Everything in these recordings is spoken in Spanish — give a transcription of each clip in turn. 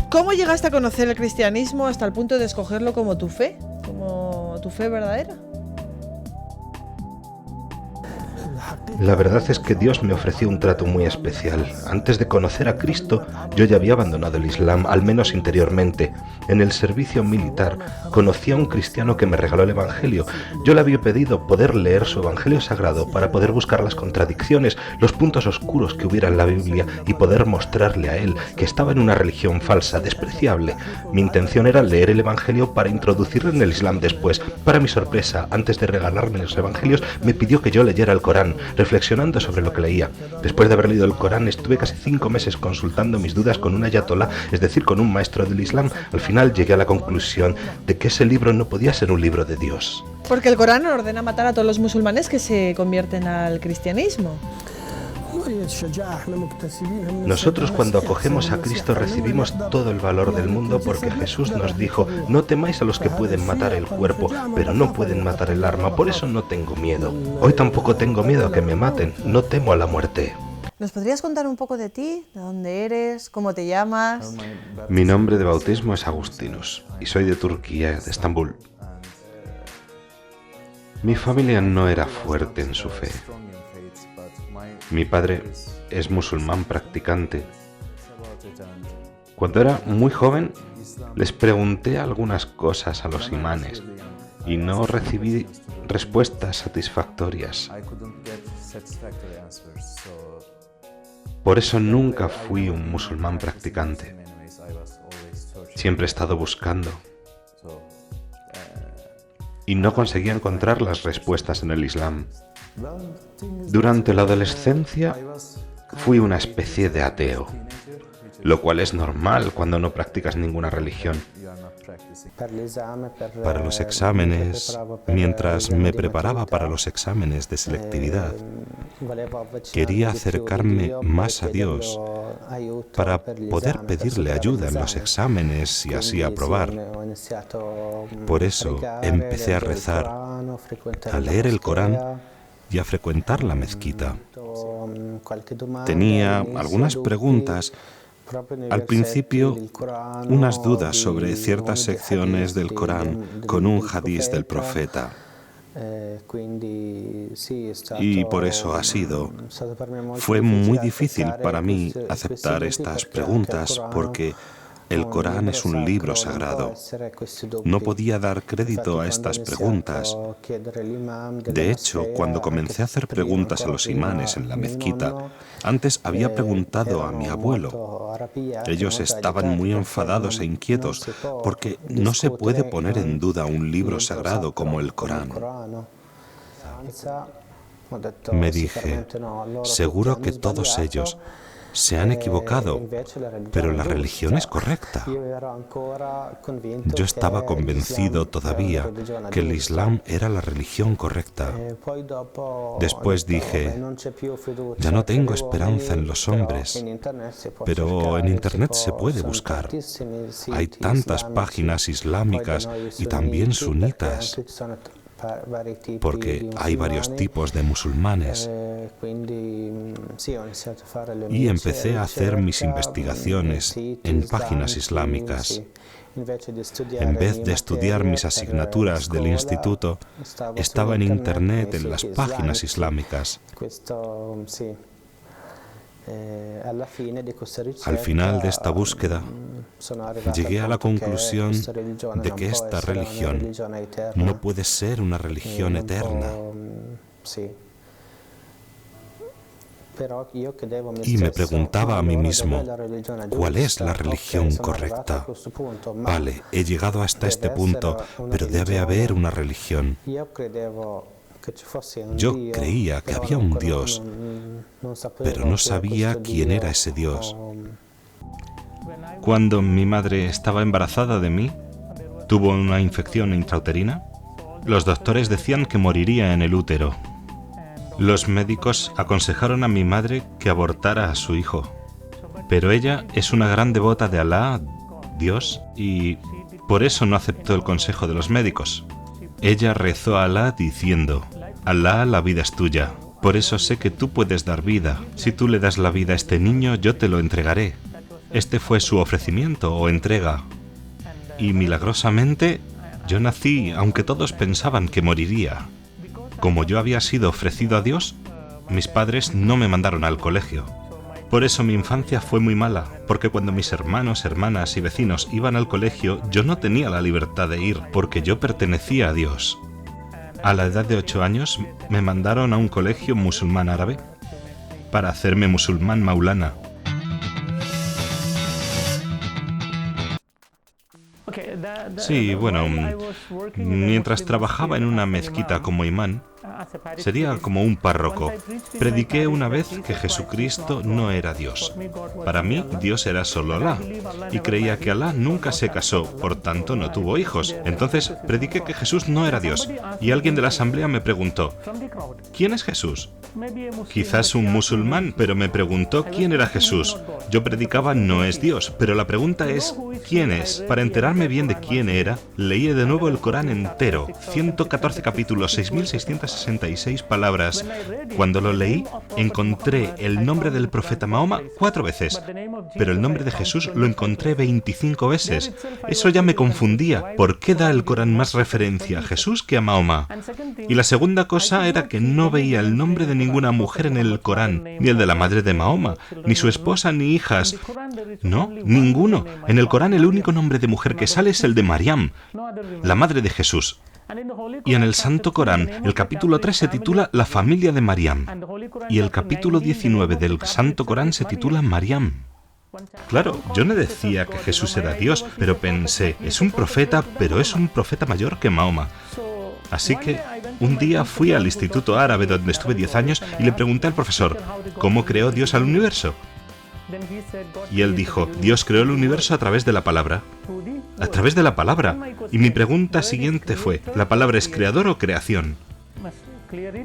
¿Cómo llegaste a conocer el cristianismo hasta el punto de escogerlo como tu fe verdadera? La verdad es que Dios me ofreció un trato muy especial. Antes de conocer a Cristo, yo ya había abandonado el Islam, al menos interiormente. En el servicio militar conocí a un cristiano que me regaló el Evangelio. Yo le había pedido poder leer su Evangelio sagrado para poder buscar las contradicciones, los puntos oscuros que hubiera en la Biblia y poder mostrarle a él que estaba en una religión falsa, despreciable. Mi intención era leer el Evangelio para introducirlo en el Islam después. Para mi sorpresa, antes de regalarme los Evangelios, me pidió que yo leyera el Corán, reflexionando sobre lo que leía. Después de haber leído el Corán, estuve casi 5 meses consultando mis dudas con un ayatolá, es decir, con un maestro del Islam. Al final llegué a la conclusión de que ese libro no podía ser un libro de Dios. Porque el Corán ordena matar a todos los musulmanes que se convierten al cristianismo. Nosotros cuando acogemos a Cristo recibimos todo el valor del mundo porque Jesús nos dijo: no temáis a los que pueden matar el cuerpo, pero no pueden matar el alma, por eso no tengo miedo. Hoy tampoco tengo miedo a que me maten, no temo a la muerte. ¿Nos podrías contar un poco de ti? ¿De dónde eres? ¿Cómo te llamas? Mi nombre de bautismo es Agustinus y soy de Turquía, de Estambul. Mi familia no era fuerte en su fe. Mi padre es musulmán practicante. Cuando era muy joven, les pregunté algunas cosas a los imanes y no recibí respuestas satisfactorias. Por eso nunca fui un musulmán practicante. Siempre he estado buscando y no conseguía encontrar las respuestas en el Islam. Durante la adolescencia fui una especie de ateo, lo cual es normal cuando no practicas ninguna religión. Para los exámenes, mientras me preparaba para los exámenes de selectividad, quería acercarme más a Dios para poder pedirle ayuda en los exámenes y así aprobar. Por eso empecé a rezar, a leer el Corán y a frecuentar la mezquita. Tenía algunas preguntas. Al principio, unas dudas sobre ciertas secciones del Corán con un hadiz del profeta. Y por eso fue muy difícil para mí aceptar estas preguntas porque el Corán es un libro sagrado. No podía dar crédito a estas preguntas. De hecho, cuando comencé a hacer preguntas a los imanes en la mezquita, antes había preguntado a mi abuelo. Ellos estaban muy enfadados e inquietos porque no se puede poner en duda un libro sagrado como el Corán. Me dije, seguro que todos ellos se han equivocado, pero la religión es correcta. Yo estaba convencido todavía que el Islam era la religión correcta. Después dije, ya no tengo esperanza en los hombres, pero en Internet se puede buscar. Hay tantas páginas islámicas y también sunitas, porque hay varios tipos de musulmanes. Y empecé a hacer mis investigaciones en páginas islámicas. En vez de estudiar mis asignaturas del instituto, estaba en Internet en las páginas islámicas. Al final de esta búsqueda, llegué a la conclusión de que esta religión no puede ser una religión eterna. Y me preguntaba a mí mismo, ¿cuál es la religión correcta? Vale, he llegado hasta este punto, pero debe haber una religión. Yo creía que había un Dios, pero no sabía quién era ese Dios. Cuando mi madre estaba embarazada de mí, tuvo una infección intrauterina. Los doctores decían que moriría en el útero. Los médicos aconsejaron a mi madre que abortara a su hijo, pero ella es una gran devota de Alá, Dios, y por eso no aceptó el consejo de los médicos. Ella rezó a Alá diciendo, Alá, la vida es tuya, por eso sé que tú puedes dar vida. Si tú le das la vida a este niño, yo te lo entregaré. Este fue su ofrecimiento o entrega. Y milagrosamente, yo nací aunque todos pensaban que moriría. Como yo había sido ofrecido a Dios, mis padres no me mandaron al colegio. Por eso mi infancia fue muy mala, porque cuando mis hermanos, hermanas y vecinos iban al colegio, yo no tenía la libertad de ir, porque yo pertenecía a Dios. A la edad de 8 años, me mandaron a un colegio musulmán árabe para hacerme musulmán maulana. Sí, bueno, mientras trabajaba en una mezquita como imán, sería como un párroco. Prediqué una vez que Jesucristo no era Dios. Para mí, Dios era solo Alá. Y creía que Alá nunca se casó, por tanto no tuvo hijos. Entonces, prediqué que Jesús no era Dios. Y alguien de la asamblea me preguntó, ¿quién es Jesús? Quizás un musulmán, pero me preguntó quién era Jesús. Yo predicaba no es Dios, pero la pregunta es ¿quién es? Para enterarme bien de quién era, leí de nuevo el Corán entero, 114 capítulos, 6.666 palabras. Cuando lo leí, encontré el nombre del profeta Mahoma 4 veces, pero el nombre de Jesús lo encontré 25 veces. Eso ya me confundía. ¿Por qué da el Corán más referencia a Jesús que a Mahoma? Y la segunda cosa era que no veía el nombre de ninguna mujer en el Corán, ni el de la madre de Mahoma, ni su esposa ni hijas. No, ninguno. En el Corán el único nombre de mujer que sale es el de Mariam, la madre de Jesús. Y en el Santo Corán, el capítulo 3 se titula La familia de Mariam. Y el capítulo 19 del Santo Corán se titula Mariam. Claro, yo no decía que Jesús era Dios, pero pensé, es un profeta, pero es un profeta mayor que Mahoma. Así que un día fui al Instituto Árabe donde estuve 10 años y le pregunté al profesor, ¿cómo creó Dios al universo? Y él dijo, Dios creó el universo a través de la palabra. A través de la palabra. Y mi pregunta siguiente fue, ¿la palabra es creador o creación?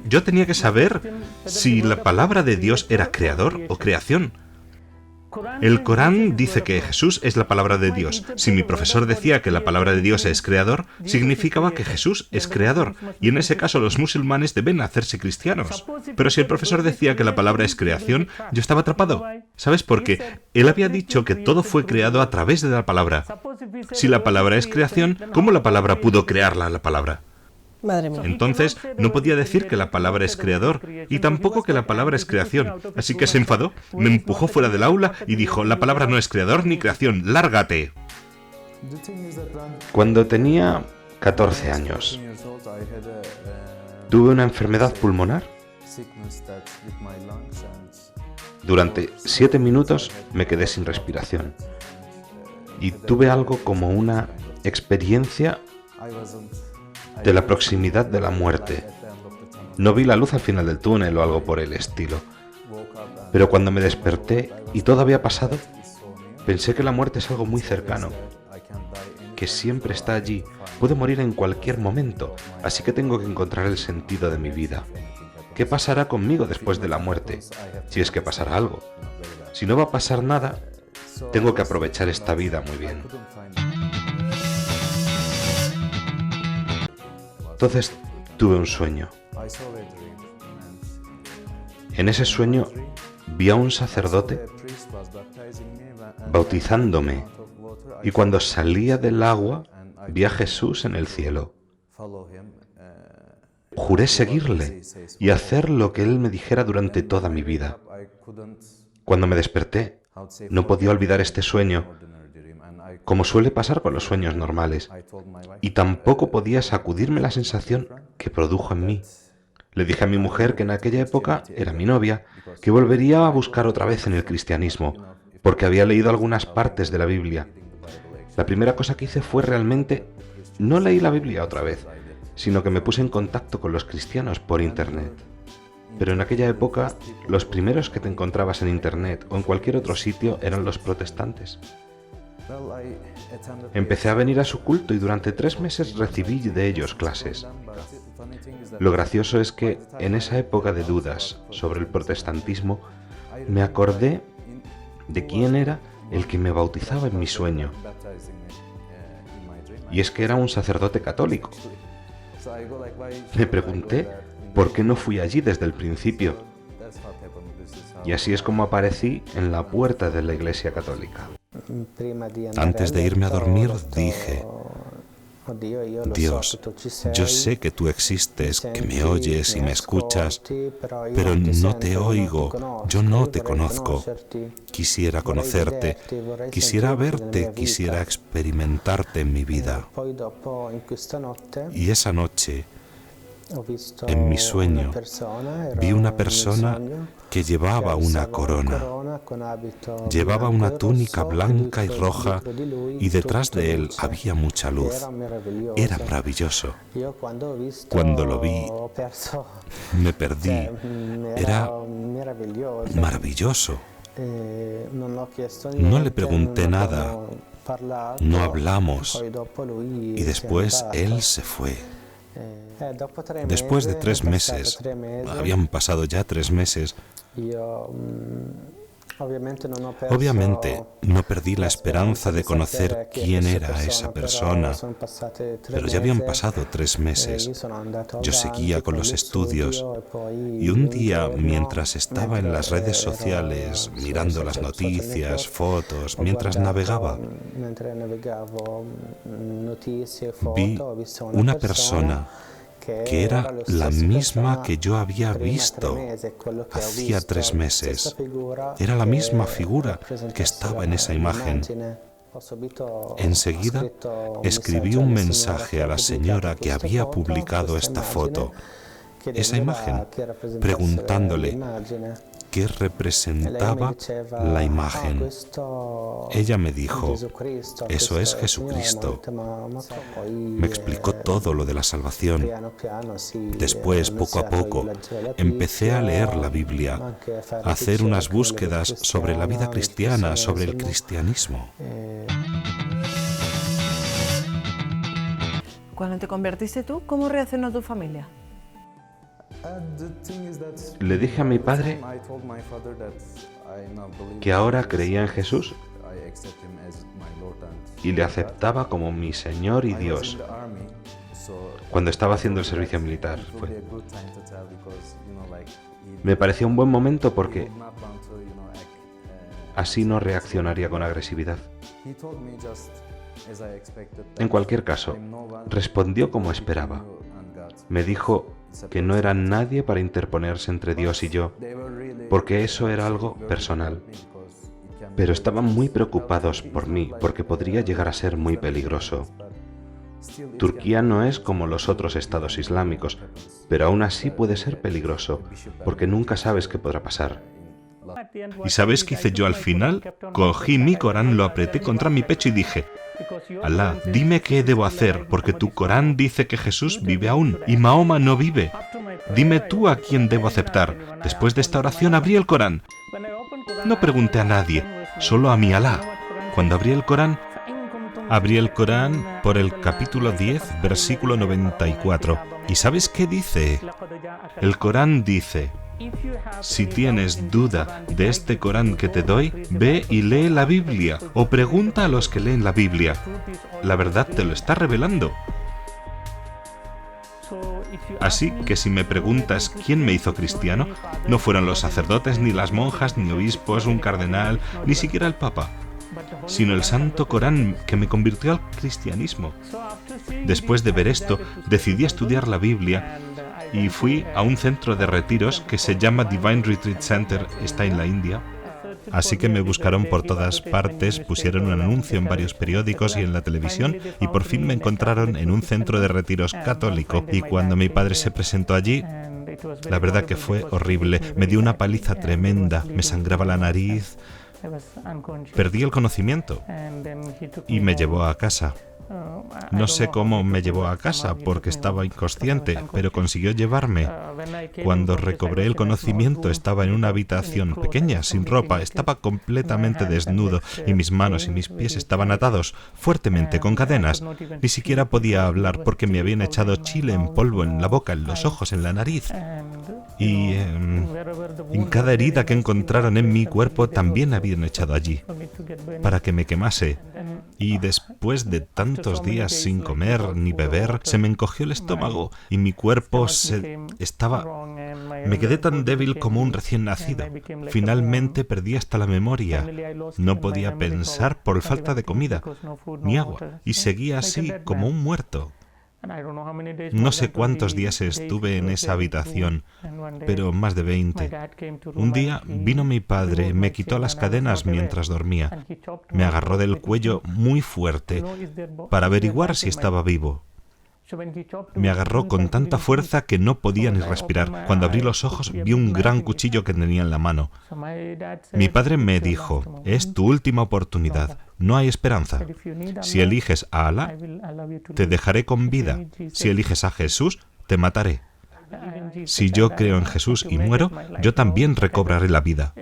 Yo tenía que saber si la palabra de Dios era creador o creación. El Corán dice que Jesús es la palabra de Dios. Si mi profesor decía que la palabra de Dios es creador, significaba que Jesús es creador, y en ese caso los musulmanes deben hacerse cristianos. Pero si el profesor decía que la palabra es creación, yo estaba atrapado. ¿Sabes por qué? Él había dicho que todo fue creado a través de la palabra. Si la palabra es creación, ¿cómo la palabra pudo crearla la palabra? Madre mía. Entonces, no podía decir que la palabra es creador y tampoco que la palabra es creación. Así que se enfadó, me empujó fuera del aula y dijo, la palabra no es creador ni creación, ¡lárgate! Cuando tenía 14 años, tuve una enfermedad pulmonar. Durante 7 minutos me quedé sin respiración y tuve algo como una experiencia de la proximidad de la muerte. No vi la luz al final del túnel o algo por el estilo. Pero cuando me desperté y todo había pasado, pensé que la muerte es algo muy cercano, que siempre está allí, puede morir en cualquier momento, así que tengo que encontrar el sentido de mi vida. ¿Qué pasará conmigo después de la muerte? Si es que pasará algo. Si no va a pasar nada, tengo que aprovechar esta vida muy bien. Entonces tuve un sueño. En ese sueño vi a un sacerdote bautizándome y cuando salía del agua vi a Jesús en el cielo. Juré seguirle y hacer lo que él me dijera durante toda mi vida. Cuando me desperté, no podía olvidar este sueño, como suele pasar con los sueños normales, y tampoco podía sacudirme la sensación que produjo en mí. Le dije a mi mujer, que en aquella época era mi novia, que volvería a buscar otra vez en el cristianismo, porque había leído algunas partes de la Biblia. La primera cosa que hice fue realmente, no leí la Biblia otra vez, sino que me puse en contacto con los cristianos por internet. Pero en aquella época, los primeros que te encontrabas en internet o en cualquier otro sitio eran los protestantes. Empecé a venir a su culto y durante 3 meses recibí de ellos clases. Lo gracioso es que en esa época de dudas sobre el protestantismo, me acordé de quién era el que me bautizaba en mi sueño. Y es que era un sacerdote católico. Me pregunté por qué no fui allí desde el principio. Y así es como aparecí en la puerta de la Iglesia Católica. Antes de irme a dormir dije: Dios, yo sé que tú existes, que me oyes y me escuchas, pero no te oigo, yo no te conozco. Quisiera conocerte, quisiera verte, quisiera experimentarte en mi vida. Y esa noche, en mi sueño, vi una persona que llevaba una corona, llevaba una túnica blanca y roja y detrás de él había mucha luz. Era maravilloso. Cuando lo vi, me perdí. Era maravilloso. No le pregunté nada, no hablamos y después él se fue. Después de 3 meses, habían pasado ya 3 meses, obviamente no perdí la esperanza de conocer quién era esa persona, pero ya habían pasado 3 meses. Yo seguía con los estudios y un día, mientras estaba en las redes sociales, mirando las noticias, fotos, mientras navegaba, vi una persona que era la misma que yo había visto hacía 3 meses. Era la misma figura que estaba en esa imagen. Enseguida escribí un mensaje a la señora que había publicado esta foto, esa imagen, preguntándole qué representaba la imagen. Ella me dijo: eso es Jesucristo. Me explicó todo lo de la salvación. Después, poco a poco, empecé a leer la Biblia, a hacer unas búsquedas sobre la vida cristiana, sobre el cristianismo. Cuando te convertiste tú, ¿cómo reaccionó tu familia? Le dije a mi padre que ahora creía en Jesús y le aceptaba como mi Señor y Dios. Cuando estaba haciendo el servicio militar fue. Me pareció un buen momento porque así no reaccionaría con agresividad. En cualquier caso, respondió como esperaba. Me dijo que no era nadie para interponerse entre Dios y yo, porque eso era algo personal. Pero estaban muy preocupados por mí, porque podría llegar a ser muy peligroso. Turquía no es como los otros estados islámicos, pero aún así puede ser peligroso, porque nunca sabes qué podrá pasar. ¿Y sabes qué hice yo al final? Cogí mi Corán, lo apreté contra mi pecho y dije: Alá, dime qué debo hacer, porque tu Corán dice que Jesús vive aún y Mahoma no vive. Dime tú a quién debo aceptar. Después de esta oración abrí el Corán. No pregunté a nadie, solo a mi Alá. Cuando abrí el Corán por el capítulo 10, versículo 94. ¿Y sabes qué dice? El Corán dice: si tienes duda de este Corán que te doy, ve y lee la Biblia, o pregunta a los que leen la Biblia. La verdad te lo está revelando. Así que si me preguntas quién me hizo cristiano, no fueron los sacerdotes, ni las monjas, ni obispos, un cardenal, ni siquiera el Papa, sino el Santo Corán que me convirtió al cristianismo. Después de ver esto, decidí estudiar la Biblia y fui a un centro de retiros que se llama Divine Retreat Center, está en la India. Así que me buscaron por todas partes, pusieron un anuncio en varios periódicos y en la televisión y por fin me encontraron en un centro de retiros católico. Y cuando mi padre se presentó allí, la verdad que fue horrible. Me dio una paliza tremenda, me sangraba la nariz, perdí el conocimiento y me llevó a casa. No sé cómo me llevó a casa porque estaba inconsciente, pero consiguió llevarme. Cuando recobré el conocimiento estaba en una habitación pequeña, sin ropa, estaba completamente desnudo y mis manos y mis pies estaban atados fuertemente con cadenas. Ni siquiera podía hablar porque me habían echado chile en polvo en la boca, en los ojos, en la nariz. Y en cada herida que encontraron en mi cuerpo también habían echado allí, para que me quemase. Y después de tanto tantos días sin comer ni beber, se me encogió el estómago y mi cuerpo Me quedé tan débil como un recién nacido. Finalmente perdí hasta la memoria. No podía pensar por falta de comida ni agua y seguía así como un muerto. No sé cuántos días estuve en esa habitación, pero más de 20. Un día vino mi padre, me quitó las cadenas mientras dormía. Me agarró del cuello muy fuerte para averiguar si estaba vivo. Me agarró con tanta fuerza que no podía ni respirar. Cuando abrí los ojos vi un gran cuchillo que tenía en la mano. Mi padre me dijo: es tu última oportunidad, no hay esperanza. Si eliges a Alá, te dejaré con vida. Si eliges a Jesús, te mataré. Si yo creo en Jesús y muero, yo también recobraré la vida.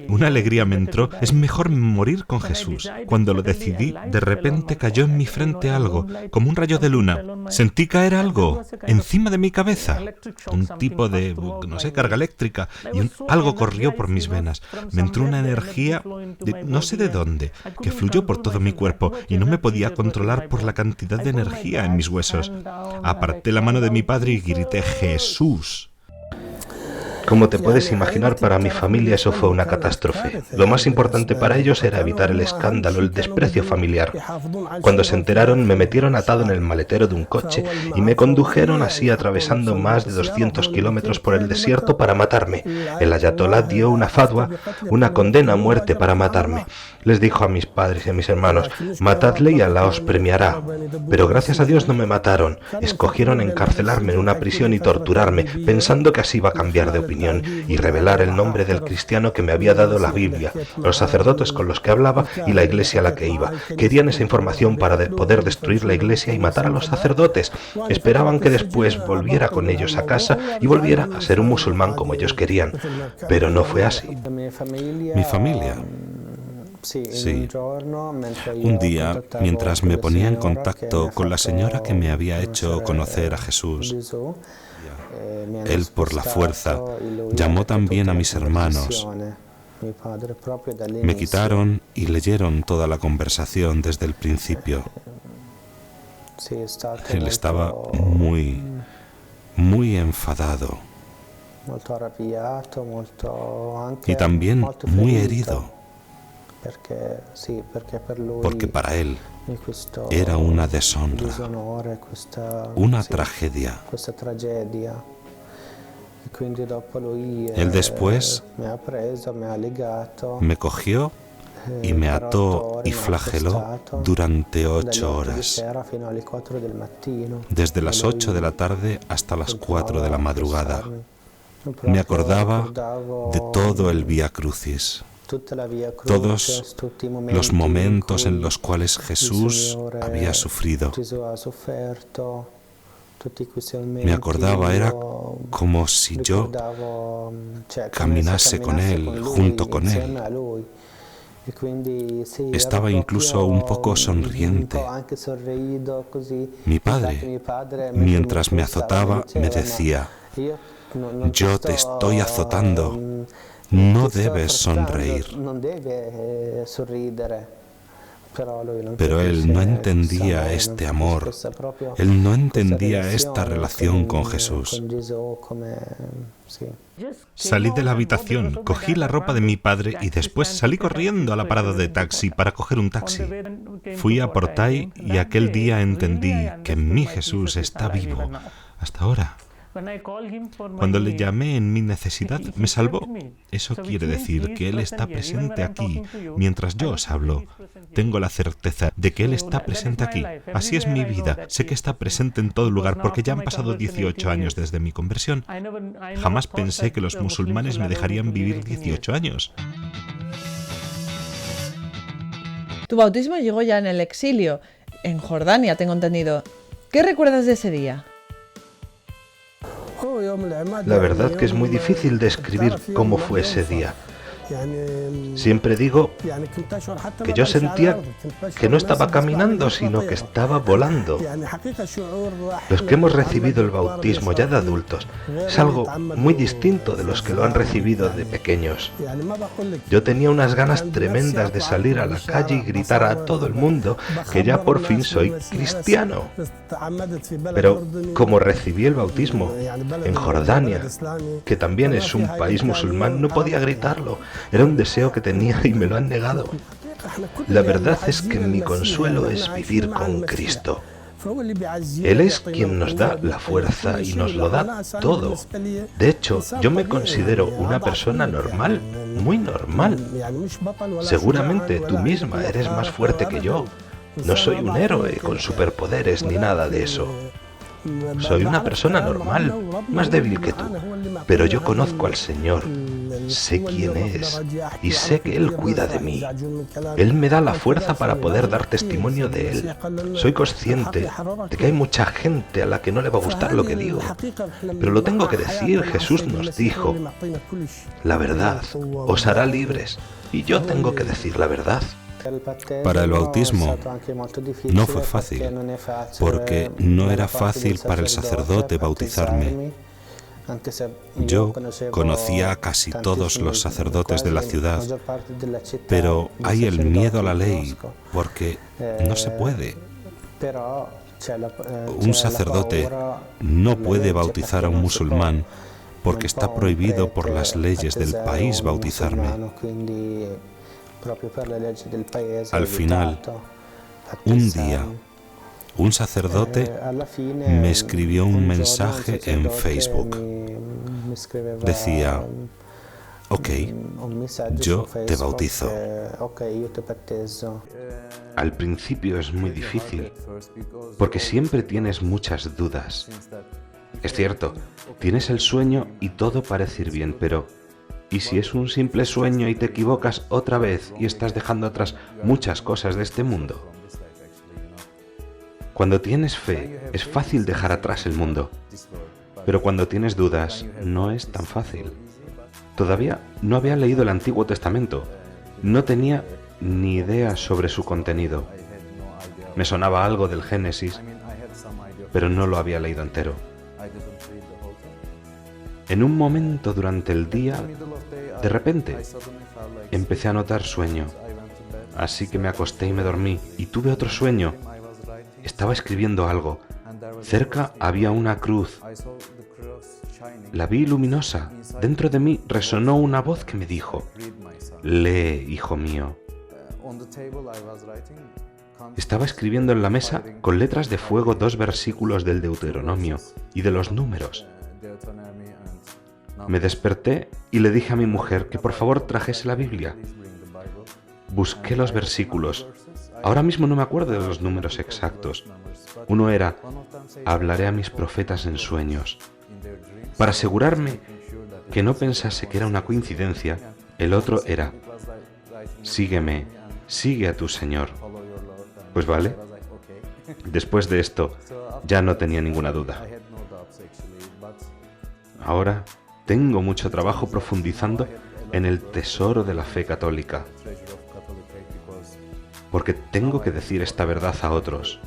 Una alegría me entró. Es mejor morir con Jesús. Cuando lo decidí, de repente cayó en mi frente algo, como un rayo de luna. Sentí caer algo encima de mi cabeza. Un tipo de, carga eléctrica. Y algo corrió por mis venas. Me entró una energía, no sé de dónde, que fluyó por todo mi cuerpo y no me podía controlar por la cantidad de energía en mis huesos. Aparté la mano de mi padre y grité: ¡Jesús! Como te puedes imaginar, para mi familia eso fue una catástrofe. Lo más importante para ellos era evitar el escándalo, el desprecio familiar. Cuando se enteraron, me metieron atado en el maletero de un coche y me condujeron así atravesando más de 200 kilómetros por el desierto para matarme. El ayatolá dio una fatwa, una condena a muerte para matarme. Les dijo a mis padres y a mis hermanos: matadle y Alá os premiará. Pero gracias a Dios no me mataron. Escogieron encarcelarme en una prisión y torturarme, pensando que así iba a cambiar de opinión y revelar el nombre del cristiano que me había dado la Biblia, los sacerdotes con los que hablaba y la iglesia a la que iba. Querían esa información para poder destruir la iglesia y matar a los sacerdotes. Esperaban que después volviera con ellos a casa y volviera a ser un musulmán como ellos querían. Pero no fue así. Mi familia. Sí. Un día, mientras me ponía en contacto con la señora que me había hecho conocer a Jesús, él, por la fuerza, llamó también a mis hermanos. Me quitaron y leyeron toda la conversación desde el principio. Él estaba muy, muy enfadado y también muy herido, porque para él era una deshonra, una tragedia. Él después me cogió y me ató y flageló durante 8 horas, desde las 8 de la tarde hasta las 4 de la madrugada. Me acordaba de todo el Vía Crucis, todos los momentos en los cuales Jesús había sufrido. Me acordaba, era como si yo caminase con Él, junto con Él. Estaba incluso un poco sonriente. Mi padre, mientras me azotaba, me decía: yo te estoy azotando, no debes sonreír. Pero él no entendía este amor, él no entendía esta relación con Jesús. Salí de la habitación, cogí la ropa de mi padre y después salí corriendo a la parada de taxi para coger un taxi. Fui a Portay y aquel día entendí que mi Jesús está vivo hasta ahora. Cuando le llamé en mi necesidad, me salvó. Eso quiere decir que Él está presente aquí mientras yo os hablo. Tengo la certeza de que Él está presente aquí. Así es mi vida. Sé que está presente en todo lugar porque ya han pasado 18 años desde mi conversión. Jamás pensé que los musulmanes me dejarían vivir 18 años. Tu bautismo llegó ya en el exilio, en Jordania, tengo entendido. ¿Qué recuerdas de ese día? La verdad que es muy difícil describir cómo fue ese día. Siempre digo que yo sentía que no estaba caminando, sino que estaba volando. Los que hemos recibido el bautismo ya de adultos es algo muy distinto de los que lo han recibido de pequeños. Yo tenía unas ganas tremendas de salir a la calle y gritar a todo el mundo que ya por fin soy cristiano. Pero como recibí el bautismo en Jordania, que también es un país musulmán, no podía gritarlo. Era un deseo que tenía y me lo han negado. La verdad es que mi consuelo es vivir con Cristo. Él es quien nos da la fuerza y nos lo da todo. De hecho, yo me considero una persona normal, muy normal. Seguramente tú misma eres más fuerte que yo. No soy un héroe con superpoderes ni nada de eso. Soy una persona normal, más débil que tú, pero yo conozco al Señor, sé quién es y sé que Él cuida de mí. Él me da la fuerza para poder dar testimonio de Él. Soy consciente de que hay mucha gente a la que no le va a gustar lo que digo, pero lo tengo que decir. Jesús nos dijo, la verdad os hará libres, y yo tengo que decir la verdad. Para el bautismo no fue fácil, porque no era fácil para el sacerdote bautizarme. Yo conocía a casi todos los sacerdotes de la ciudad, pero hay el miedo a la ley, porque no se puede. Un sacerdote no puede bautizar a un musulmán porque está prohibido por las leyes del país bautizarme. Al final, un día, un sacerdote me escribió un mensaje en Facebook. Decía, ok, yo te bautizo. Al principio es muy difícil, porque siempre tienes muchas dudas. Es cierto, tienes el sueño y todo parece ir bien, pero ¿y si es un simple sueño y te equivocas otra vez y estás dejando atrás muchas cosas de este mundo? Cuando tienes fe, es fácil dejar atrás el mundo, pero cuando tienes dudas, no es tan fácil. Todavía no había leído el Antiguo Testamento, no tenía ni idea sobre su contenido. Me sonaba algo del Génesis, pero no lo había leído entero. En un momento durante el día, de repente, empecé a notar sueño, así que me acosté y me dormí, y tuve otro sueño. Estaba escribiendo algo. Cerca había una cruz. La vi luminosa. Dentro de mí resonó una voz que me dijo, lee, hijo mío. Estaba escribiendo en la mesa con letras de fuego 2 versículos del Deuteronomio y de los números. Me desperté y le dije a mi mujer que por favor trajese la Biblia. Busqué los versículos. Ahora mismo no me acuerdo de los números exactos. Uno era, hablaré a mis profetas en sueños. Para asegurarme que no pensase que era una coincidencia, el otro era, sígueme, sigue a tu Señor. Pues vale. Después de esto, ya no tenía ninguna duda. Ahora tengo mucho trabajo profundizando en el tesoro de la fe católica, porque tengo que decir esta verdad a otros.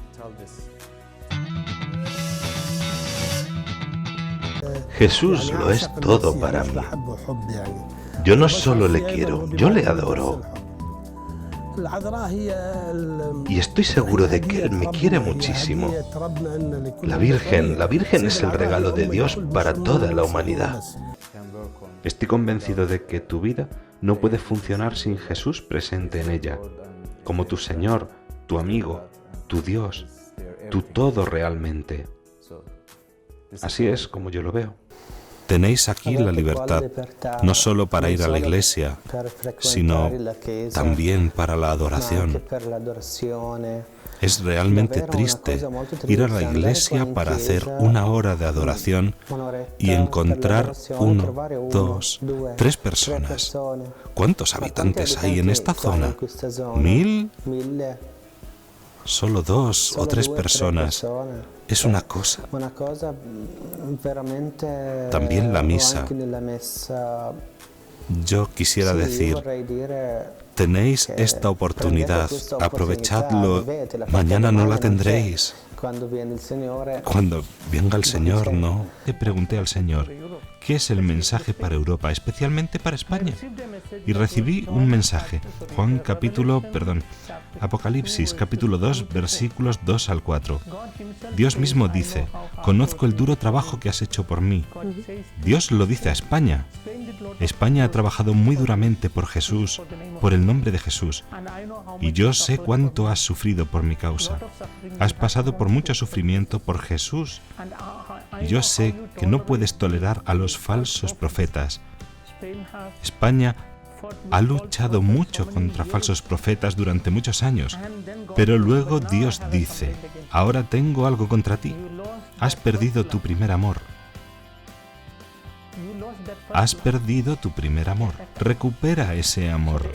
Jesús lo es todo para mí. Yo no solo le quiero, yo le adoro. Y estoy seguro de que Él me quiere muchísimo. La Virgen es el regalo de Dios para toda la humanidad. Estoy convencido de que tu vida no puede funcionar sin Jesús presente en ella, como tu Señor, tu amigo, tu Dios, tu todo realmente. Así es como yo lo veo. Tenéis aquí la libertad, no solo para ir a la iglesia, sino también para la adoración. Es realmente triste ir a la iglesia para hacer una hora de adoración y encontrar 1, 2, 3 personas. ¿Cuántos habitantes hay en esta zona? ¿1000? Solo 2 o 3 personas. Es una cosa. También la misa. Yo quisiera decir, tenéis esta oportunidad, aprovechadlo, mañana no la tendréis. Cuando venga el Señor, no. Le pregunté al Señor, ¿qué es el mensaje para Europa, especialmente para España? Y recibí un mensaje, Apocalipsis capítulo 2, versículos 2 al 4. Dios mismo dice, conozco el duro trabajo que has hecho por mí. Dios lo dice a España. España ha trabajado muy duramente por Jesús, por el nombre de Jesús. Y yo sé cuánto has sufrido por mi causa. Has pasado por mucho sufrimiento por Jesús. Y yo sé que no puedes tolerar a los falsos profetas. España ha luchado mucho contra falsos profetas durante muchos años, pero luego Dios dice, ahora tengo algo contra ti. Has perdido tu primer amor. Has perdido tu primer amor. Recupera ese amor.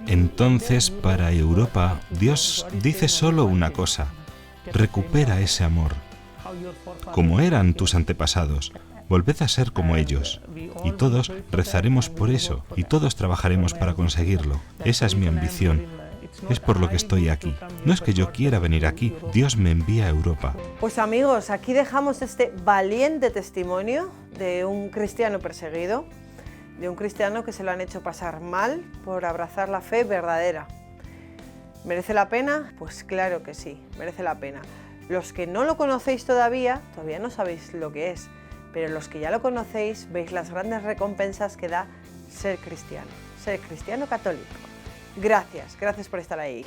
Entonces, para Europa, Dios dice solo una cosa. Recupera ese amor. Como eran tus antepasados, volved a ser como ellos. Y todos rezaremos por eso, y todos trabajaremos para conseguirlo. Esa es mi ambición. Es por lo que estoy aquí. No es que yo quiera venir aquí, Dios me envía a Europa. Pues amigos, aquí dejamos este valiente testimonio de un cristiano perseguido, de un cristiano que se lo han hecho pasar mal por abrazar la fe verdadera. ¿Merece la pena? Pues claro que sí, merece la pena. Los que no lo conocéis todavía no sabéis lo que es, pero los que ya lo conocéis veis las grandes recompensas que da ser cristiano católico. Gracias por estar ahí.